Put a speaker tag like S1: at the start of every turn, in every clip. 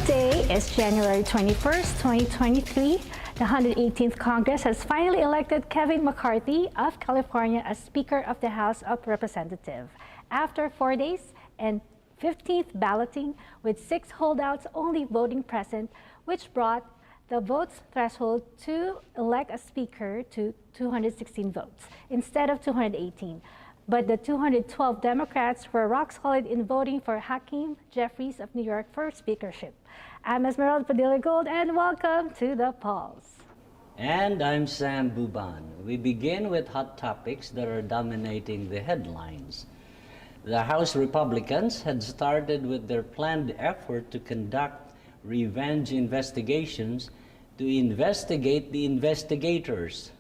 S1: Today is January 21st, 2023. The 118th Congress has finally elected Kevin McCarthy of California as Speaker of the House of Representatives after 4 days and 15th balloting with 6 holdouts only voting present, which brought the votes threshold to elect a speaker to 216 votes instead of 218. But the 212 Democrats were rock solid in voting for Hakeem Jeffries of New York for speakership. I'm Esmeralda Padilla-Gould, and welcome to the polls.
S2: And I'm Sam Buban. We begin with hot topics that are dominating the headlines. The House Republicans had started with their planned effort to conduct revenge investigations to investigate the investigators.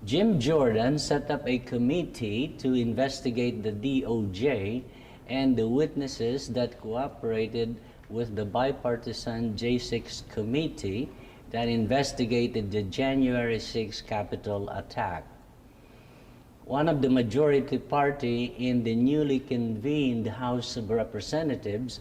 S2: Jim Jordan set up a committee to investigate the DOJ and the witnesses that cooperated with the bipartisan J6 committee that investigated the January 6 Capitol attack. One of the majority party in the newly convened House of Representatives'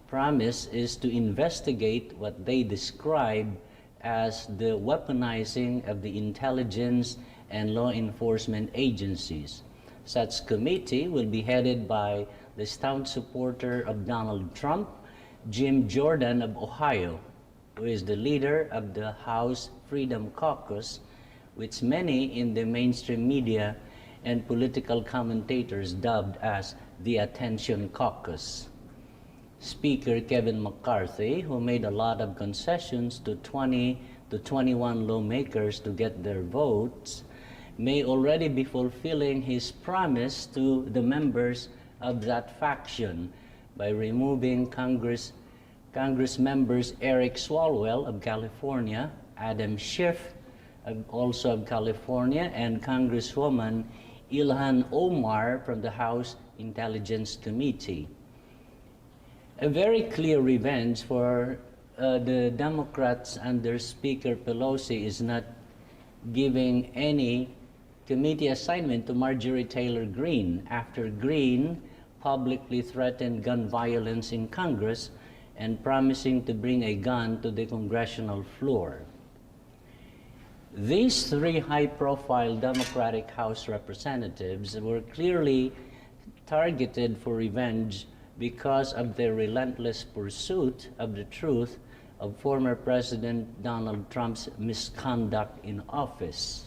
S2: promise is to investigate what they describe as the weaponizing of the intelligence and law enforcement agencies. Such committee will be headed by the staunch supporter of Donald Trump, Jim Jordan of Ohio, who is the leader of the House Freedom Caucus, which many in the mainstream media and political commentators dubbed as the Attention Caucus. Speaker Kevin McCarthy, who made a lot of concessions to 20 to 21 lawmakers to get their votes, may already be fulfilling his promise to the members of that faction by removing Congress members Eric Swalwell of California, Adam Schiff also of California, and Congresswoman Ilhan Omar from the House Intelligence Committee. A very clear revenge for the Democrats under Speaker Pelosi is not giving any committee assignment to Marjorie Taylor Greene after Greene publicly threatened gun violence in Congress and promising to bring a gun to the congressional floor. These 3 high-profile Democratic House representatives were clearly targeted for revenge because of their relentless pursuit of the truth of former President Donald Trump's misconduct in office.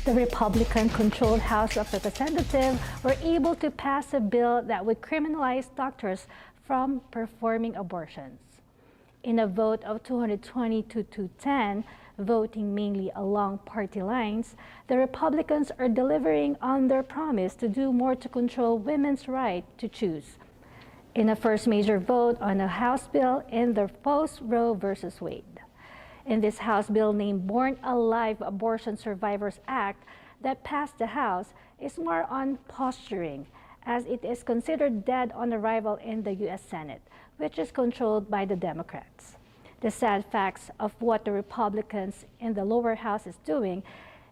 S1: The Republican-controlled House of Representatives were able to pass a bill that would criminalize doctors from performing abortions. In a vote of 220 to 210, voting mainly along party lines, the Republicans are delivering on their promise to do more to control women's right to choose. In a first major vote on a House bill in the post-Roe versus Wade. In this House bill named Born Alive Abortion Survivors Act that passed the House is more on posturing, as it is considered dead on arrival in the U.S. Senate, which is controlled by the Democrats. The sad facts of what the Republicans in the lower house is doing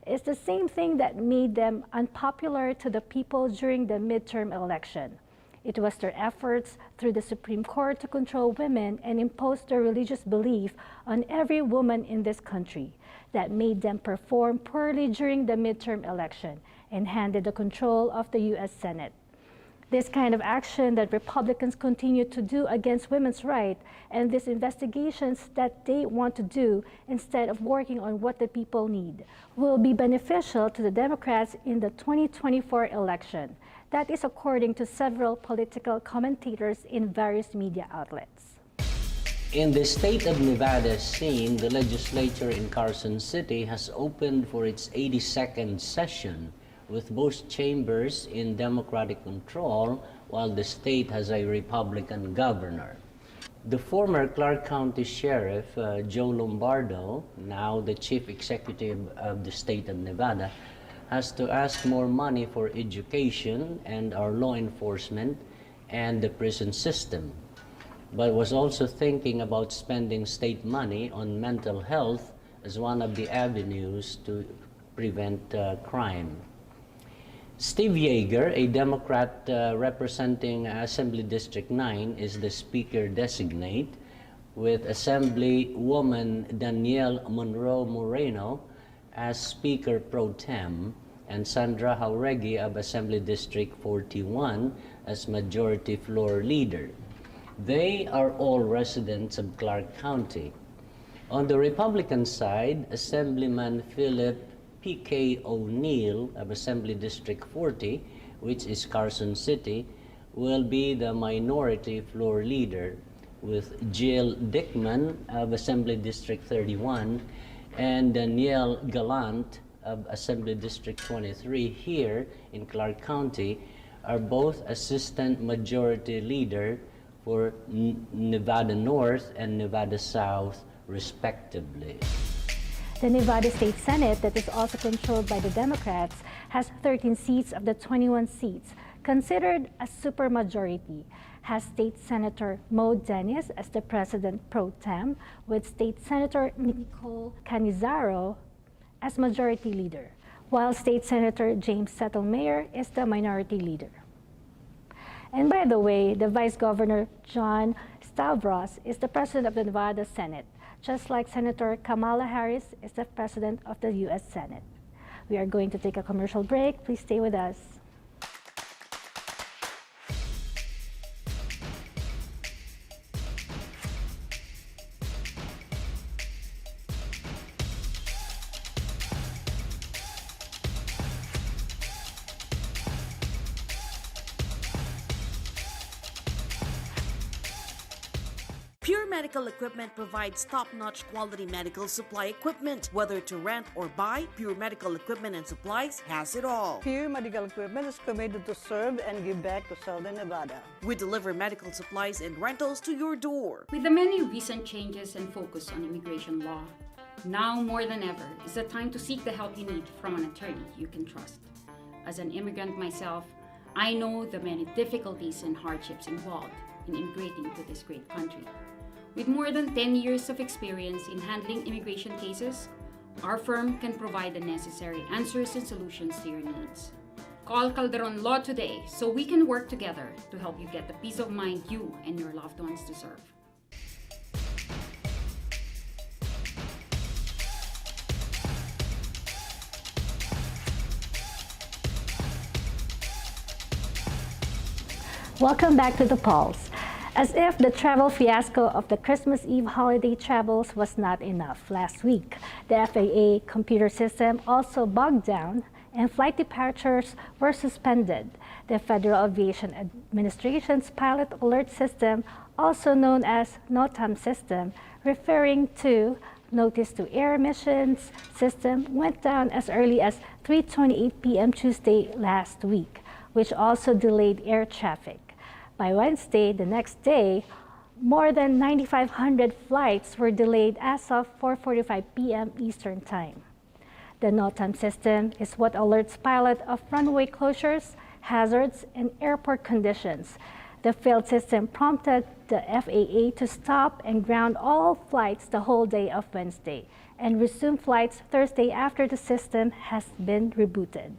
S1: is the same thing that made them unpopular to the people during the midterm election. It was their efforts through the Supreme Court to control women and impose their religious belief on every woman in this country that made them perform poorly during the midterm election and handed the control of the U.S. Senate. This kind of action that Republicans continue to do against women's rights and these investigations that they want to do instead of working on what the people need will be beneficial to the Democrats in the 2024 election. That is according to several political commentators in various media outlets.
S2: In the state of Nevada scene, the legislature in Carson City has opened for its 82nd session, with both chambers in Democratic control, while the state has a Republican governor. The former Clark County Sheriff, Joe Lombardo, now the Chief Executive of the state of Nevada, has to ask more money for education and our law enforcement and the prison system, but was also thinking about spending state money on mental health as one of the avenues to prevent crime. Steve Yeager, a Democrat representing Assembly District 9, is the speaker designate, with Assemblywoman Danielle Monroe Moreno as Speaker Pro Tem and Sandra Jauregui of Assembly District 41 as Majority Floor Leader. They are all residents of Clark County. On the Republican side, Assemblyman Philip P.K. O'Neill of Assembly District 40, which is Carson City, will be the Minority Floor Leader, with Jill Dickman of Assembly District 31 and Danielle Gallant of Assembly District 23 here in Clark County are both Assistant Majority Leader for Nevada North and Nevada South, respectively.
S1: The Nevada State Senate, that is also controlled by the Democrats, has 13 seats of the 21 seats, considered a supermajority, has State Senator Mo Dennis as the President Pro Tem, with State Senator Nicole Canizaro as Majority Leader, while State Senator James Settlemeyer is the Minority Leader. And by the way, the Vice Governor John Stavros is the President of the Nevada Senate, just like Senator Kamala Harris is the President of the U.S. Senate. We are going to take a commercial break. Please stay with us.
S3: Pure Medical Equipment provides top-notch quality medical supply equipment. Whether to rent or buy, Pure Medical Equipment and Supplies has it all.
S4: Pure Medical Equipment is committed to serve and give back to Southern Nevada.
S3: We deliver medical supplies and rentals to your door.
S5: With the many recent changes and focus on immigration law, now more than ever is the time to seek the help you need from an attorney you can trust. As an immigrant myself, I know the many difficulties and hardships involved in immigrating to this great country. With more than 10 years of experience in handling immigration cases, our firm can provide the necessary answers and solutions to your needs. Call Calderon Law today so we can work together to help you get the peace of mind you and your loved ones deserve.
S1: Welcome back to The Pulse. As if the travel fiasco of the Christmas Eve holiday travels was not enough, last week, the FAA computer system also bogged down and flight departures were suspended. The Federal Aviation Administration's Pilot Alert System, also known as NOTAM system, referring to Notice to Air Emissions system, went down as early as 3:28 p.m. Tuesday last week, which also delayed air traffic. By Wednesday, the next day, more than 9,500 flights were delayed as of 4:45 p.m. Eastern Time. The NOTAM system is what alerts pilots of runway closures, hazards, and airport conditions. The failed system prompted the FAA to stop and ground all flights the whole day of Wednesday and resume flights Thursday after the system has been rebooted.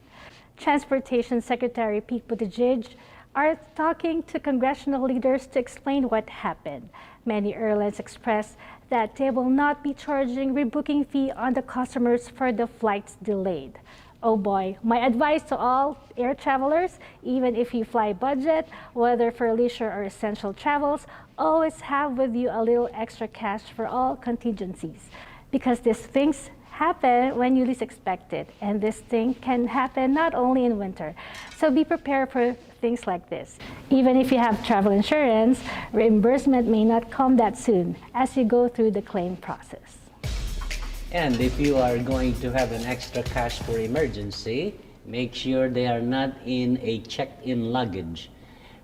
S1: Transportation Secretary Pete Buttigieg are talking to congressional leaders to explain what happened. Many airlines expressed that they will not be charging rebooking fee on the customers for the flights delayed. Oh boy, my advice to all air travelers, even if you fly budget, whether for leisure or essential travels, always have with you a little extra cash for all contingencies. Because these things happen when you least expect it, and this thing can happen not only in winter. So be prepared for things like this. Even if you have travel insurance, reimbursement may not come that soon as you go through the claim process.
S2: And if you are going to have an extra cash for emergency, make sure they are not in a checked-in luggage,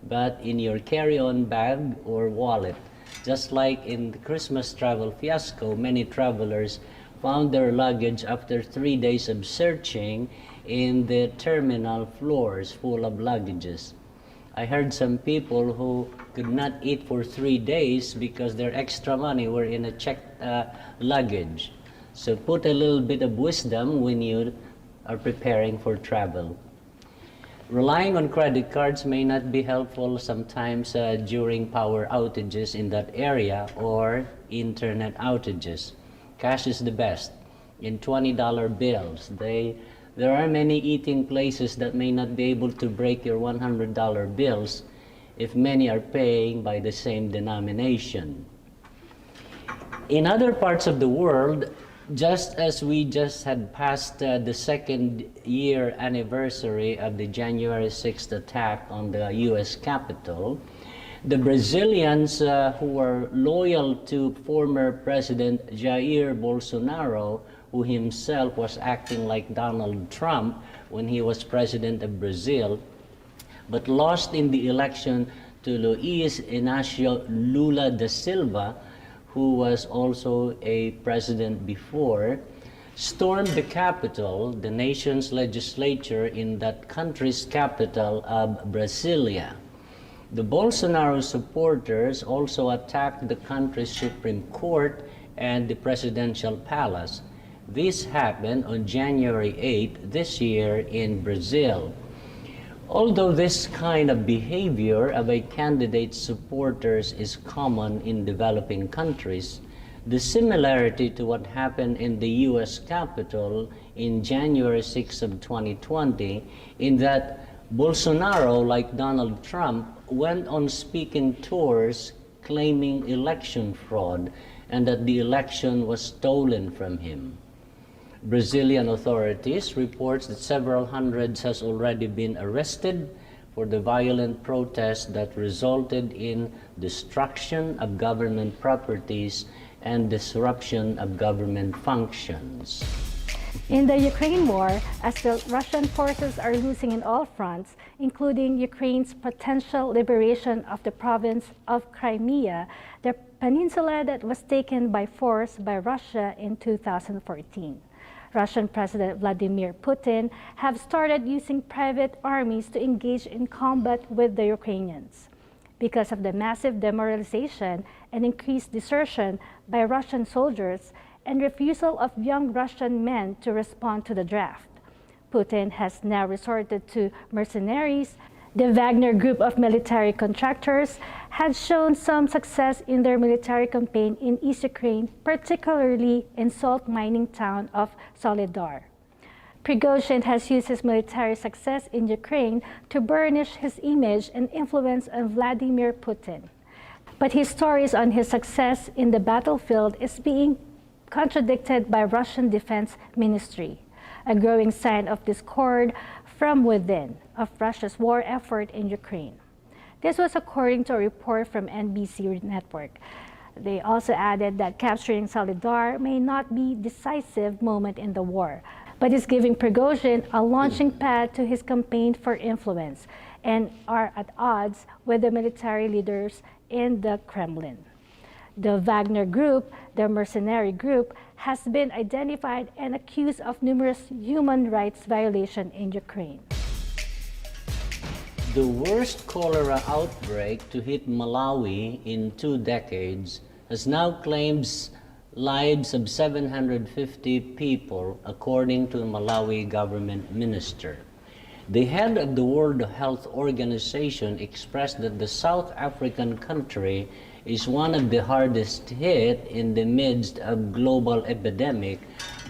S2: but in your carry-on bag or wallet. Just like in the Christmas travel fiasco, many travelers found their luggage after 3 days of searching in the terminal floors full of luggages. I heard some people who could not eat for 3 days because their extra money were in a checked luggage. So put a little bit of wisdom when you are preparing for travel. Relying on credit cards may not be helpful sometimes during power outages in that area or internet outages. Cash is the best. In $20 bills, there are many eating places that may not be able to break your $100 bills if many are paying by the same denomination. In other parts of the world, just as we just had passed the second year anniversary of the January 6th attack on the U.S. Capitol, the Brazilians who were loyal to former President Jair Bolsonaro, who himself was acting like Donald Trump when he was president of Brazil, but lost in the election to Luiz Inácio Lula da Silva, who was also a president before, stormed the Capitol, the nation's legislature in that country's capital of Brasilia. The Bolsonaro supporters also attacked the country's Supreme Court and the presidential palace. This happened on January 8 this year in Brazil. Although this kind of behavior of a candidate's supporters is common in developing countries, the similarity to what happened in the U.S. Capitol in January 6 of 2020, in that Bolsonaro, like Donald Trump, went on speaking tours claiming election fraud and that the election was stolen from him. Brazilian authorities reports that several hundreds has already been arrested for the violent protests that resulted in destruction of government properties and disruption of government functions.
S1: In the Ukraine war, as the Russian forces are losing in all fronts, including Ukraine's potential liberation of the province of Crimea, the peninsula that was taken by force by Russia in 2014. Russian President Vladimir Putin have started using private armies to engage in combat with the Ukrainians. Because of the massive demoralization and increased desertion by Russian soldiers and refusal of young Russian men to respond to the draft, Putin has now resorted to mercenaries. The Wagner group of military contractors had shown some success in their military campaign in East Ukraine, particularly in salt mining town of Soledar. Prigozhin has used his military success in Ukraine to burnish his image and influence on Vladimir Putin. But his stories on his success in the battlefield is being contradicted by Russian Defense Ministry, a growing sign of discord from within of Russia's war effort in Ukraine. This was according to a report from NBC Network. They also added that capturing Soledar may not be a decisive moment in the war, but is giving Prigozhin a launching pad to his campaign for influence and are at odds with the military leaders in the Kremlin. The Wagner group, the mercenary group, has been identified and accused of numerous human rights violations in Ukraine.
S2: The worst cholera outbreak to hit Malawi in 2 decades has now claimed lives of 750 people, according to a Malawi government minister. The head of the World Health Organization expressed that the South African country is one of the hardest hit in the midst of global epidemic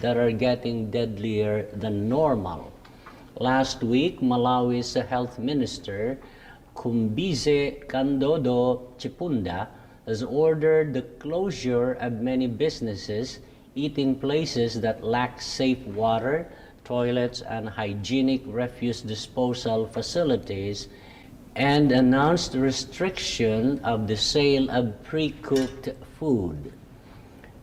S2: that are getting deadlier than normal. Last week, Malawi's health minister, Kumbize Kandodo Chipunda, has ordered the closure of many businesses, eating places that lack safe water, toilets, and hygienic refuse disposal facilities, and announced restriction of the sale of pre-cooked food.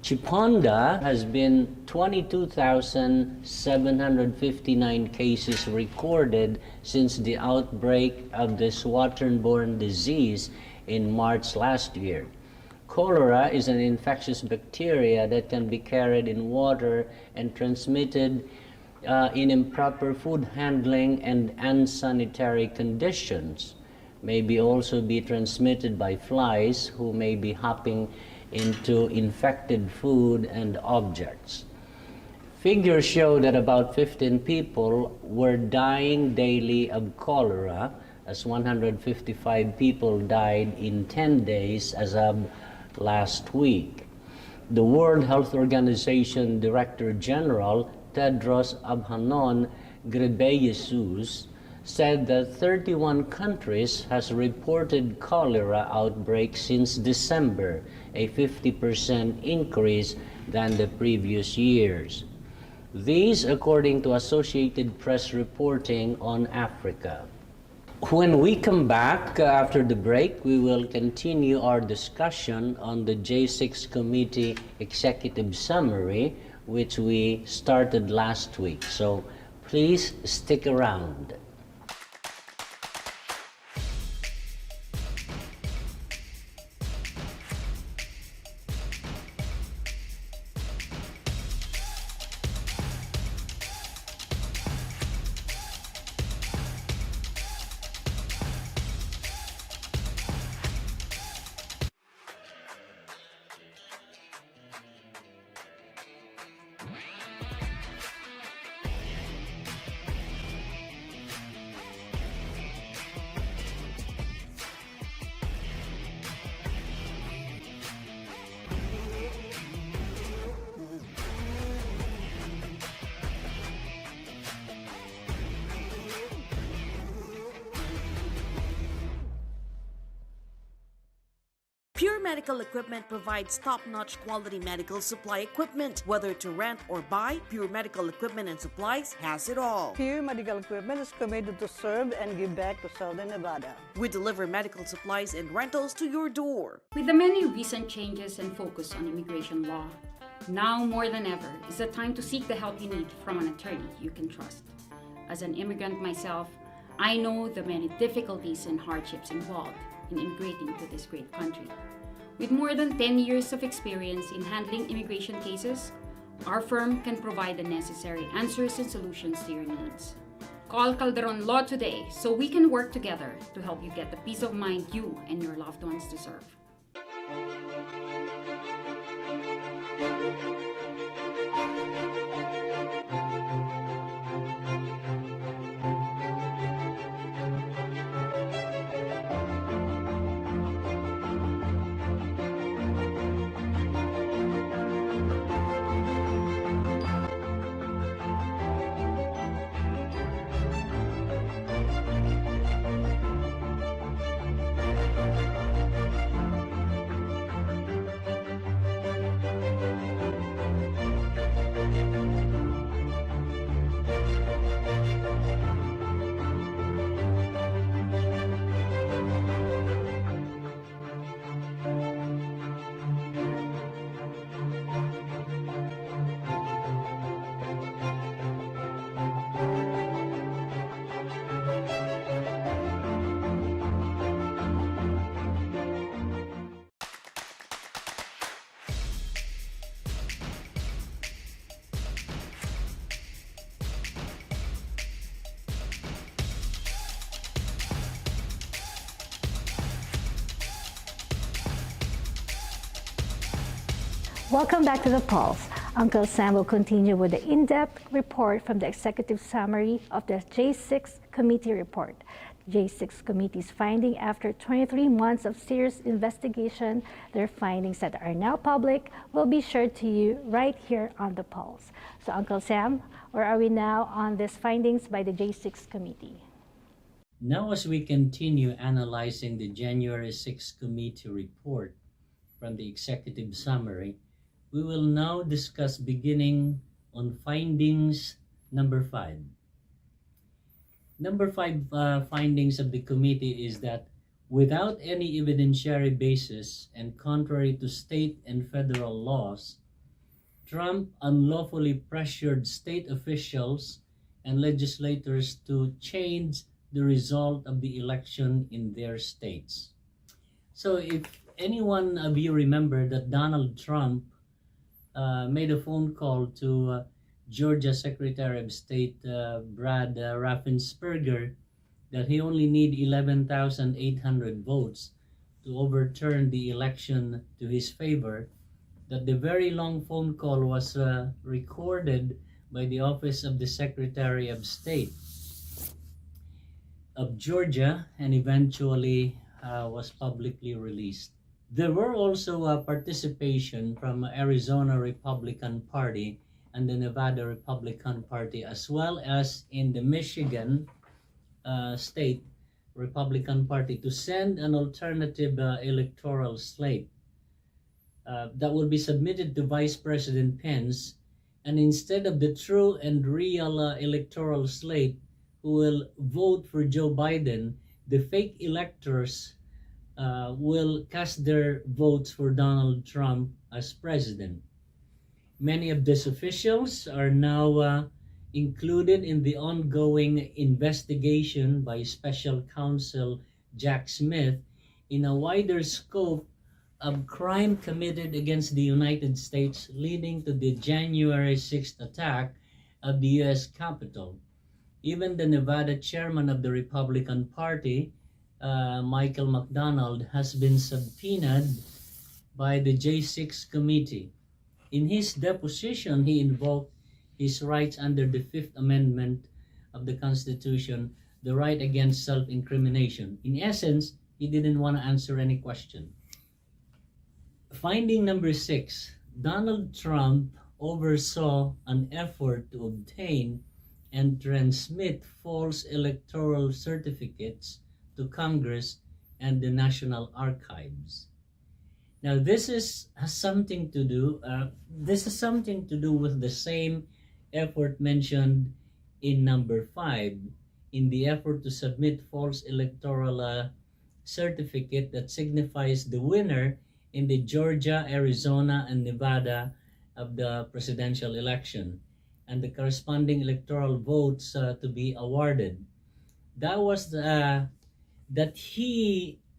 S2: Chiponda has been 22,759 cases recorded since the outbreak of this waterborne disease in March last year. Cholera is an infectious bacteria that can be carried in water and transmitted in improper food handling and unsanitary conditions. May also be transmitted by flies who may be hopping into infected food and objects. Figures show that about 15 people were dying daily of cholera, as 155 people died in 10 days as of last week. The World Health Organization Director General Tedros Adhanom Ghebreyesus said that 31 countries has reported cholera outbreaks since December, a 50% increase than the previous years. These according to Associated Press reporting on Africa. When we come back after the break, we will continue our discussion on the J6 Committee Executive Summary, which we started last week. So please stick around.
S3: Pure Medical Equipment provides top-notch quality medical supply equipment. Whether to rent or buy, Pure Medical Equipment and Supplies has it all.
S4: Pure Medical Equipment is committed to serve and give back to Southern Nevada.
S3: We deliver medical supplies and rentals to your door.
S5: With the many recent changes and focus on immigration law, now more than ever is the time to seek the help you need from an attorney you can trust. As an immigrant myself, I know the many difficulties and hardships involved in immigrating to this great country. With more than 10 years of experience in handling immigration cases, our firm can provide the necessary answers and solutions to your needs. Call Calderon Law today so we can work together to help you get the peace of mind you and your loved ones deserve.
S1: Welcome back to The Pulse. Uncle Sam will continue with the in-depth report from the executive summary of the J6 Committee report. The J6 Committee's finding after 23 months of serious investigation, their findings that are now public will be shared to you right here on The Pulse. So Uncle Sam, where are we now on these findings by the J6 Committee?
S2: Now, as we continue analyzing the January 6 Committee report from the executive summary, we will now discuss beginning on findings number 5. Number 5 findings of the committee is that without any evidentiary basis and contrary to state and federal laws, Trump unlawfully pressured state officials and legislators to change the result of the election in their states. So if anyone of you remember that Donald Trump made a phone call to Georgia Secretary of State Brad Raffensperger that he only need 11,800 votes to overturn the election to his favor, that the very long phone call was recorded by the Office of the Secretary of State of Georgia and eventually was publicly released. There were also participation from Arizona Republican Party and the Nevada Republican Party, as well as in the Michigan State Republican Party, to send an alternative electoral slate that will be submitted to Vice President Pence, and instead of the true and real electoral slate who will vote for Joe Biden, the fake electors will cast their votes for Donald Trump as president. Many of these officials are now included in the ongoing investigation by Special Counsel Jack Smith in a wider scope of crime committed against the United States leading to the January 6th attack of the U.S. Capitol. Even the Nevada chairman of the Republican Party, Michael McDonald, has been subpoenaed by the J6 committee. In his deposition, he invoked his rights under the Fifth Amendment of the Constitution, the right against self-incrimination. In essence, he didn't want to answer any question. Finding number 6, Donald Trump oversaw an effort to obtain and transmit false electoral certificates to Congress and the National Archives. Now, this has something to do with the same effort mentioned in number 5, in the effort to submit false electoral certificate that signifies the winner in the Georgia, Arizona, and Nevada of the presidential election, and the corresponding electoral votes to be awarded. That was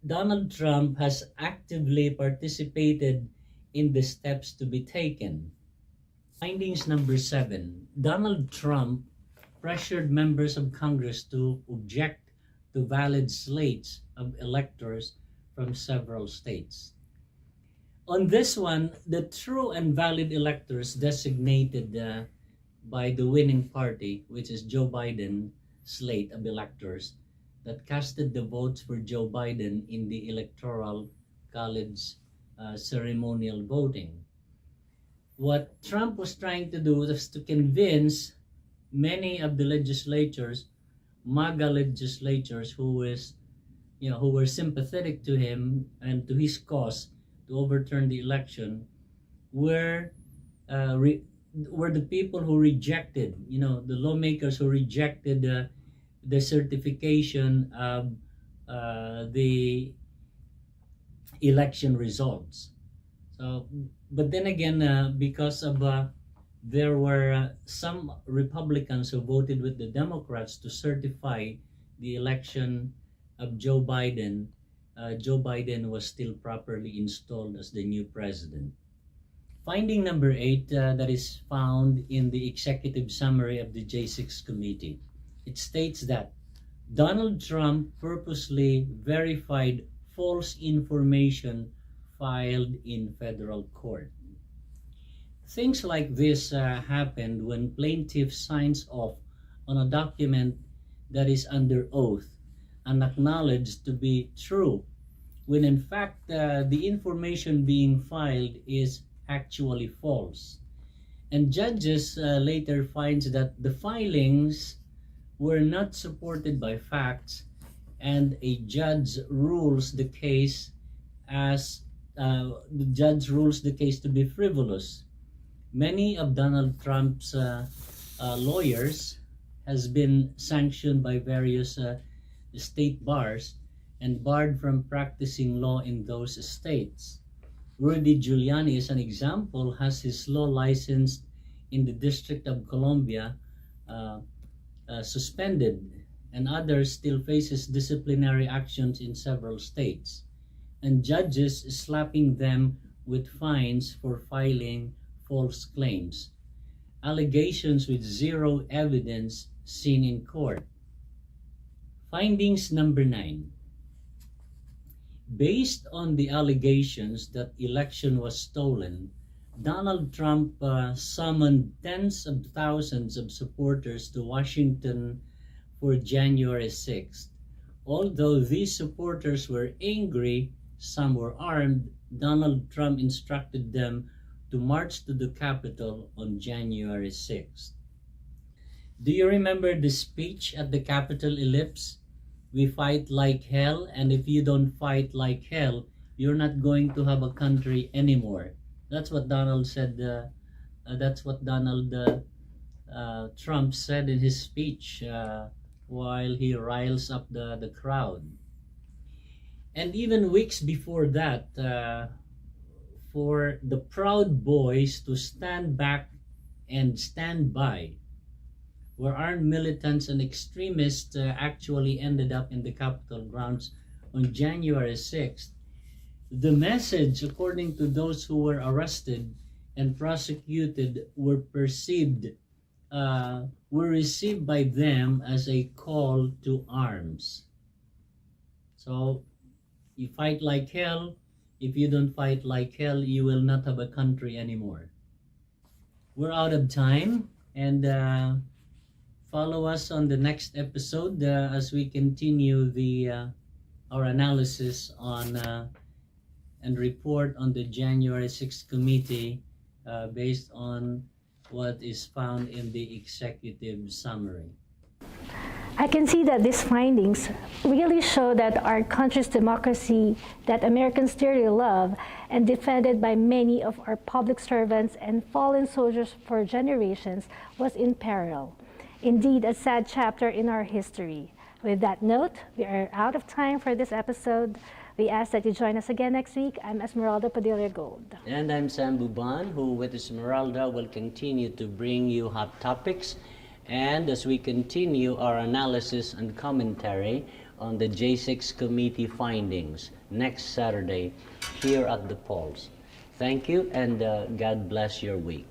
S2: Donald Trump has actively participated in the steps to be taken. Findings number 7. Donald Trump pressured members of Congress to object to valid slates of electors from several states. On this one, the true and valid electors designated by the winning party, which is Joe Biden slate of electors that casted the votes for Joe Biden in the Electoral College ceremonial voting. What Trump was trying to do was to convince many of the legislators, MAGA legislators, who were sympathetic to him and to his cause to overturn the election, were the people who rejected, the lawmakers who rejected the certification of the election results. So, but then again, because of there were some Republicans who voted with the Democrats to certify the election of Joe Biden, Joe Biden was still properly installed as the new president. Finding number 8 that is found in the executive summary of the J6 committee. It states that Donald Trump purposely verified false information filed in federal court. Things like this happened when plaintiff signs off on a document that is under oath and acknowledged to be true, when in fact the information being filed is actually false. And judges later finds that the filings were not supported by facts, and a judge rules the case to be frivolous. Many of Donald Trump's lawyers has been sanctioned by various state bars and barred from practicing law in those states. Rudy Giuliani, as an example, has his law license in the District of Columbia suspended, and others still faces disciplinary actions in several states, and judges slapping them with fines for filing false claims, allegations with zero evidence seen in court. Findings number 9. Based on the allegations that election was stolen, Donald Trump summoned tens of thousands of supporters to Washington for January 6th. Although these supporters were angry, some were armed, Donald Trump instructed them to march to the Capitol on January 6th. Do you remember the speech at the Capitol ellipse? We fight like hell, and if you don't fight like hell, you're not going to have a country anymore. That's what Donald said. That's what Donald Trump said in his speech while he riles up the crowd. And even weeks before that, for the Proud Boys to stand back and stand by, where armed militants and extremists actually ended up in the Capitol grounds on January 6th. The message, according to those who were arrested and prosecuted, were received by them as a call to arms. So, you fight like hell. If you don't fight like hell, you will not have a country anymore. We're out of time, and follow us on the next episode as we continue our analysis on and report on the January 6th committee based on what is found in the executive summary.
S1: I can see that these findings really show that our country's democracy that Americans dearly love and defended by many of our public servants and fallen soldiers for generations was in peril. Indeed, a sad chapter in our history. With that note, we are out of time for this episode. We ask that you join us again next week. I'm Esmeralda Padilla-Gould.
S2: And I'm Sam Buban, who with Esmeralda will continue to bring you hot topics, and as we continue our analysis and commentary on the J6 committee findings next Saturday here at the polls. Thank you, and God bless your week.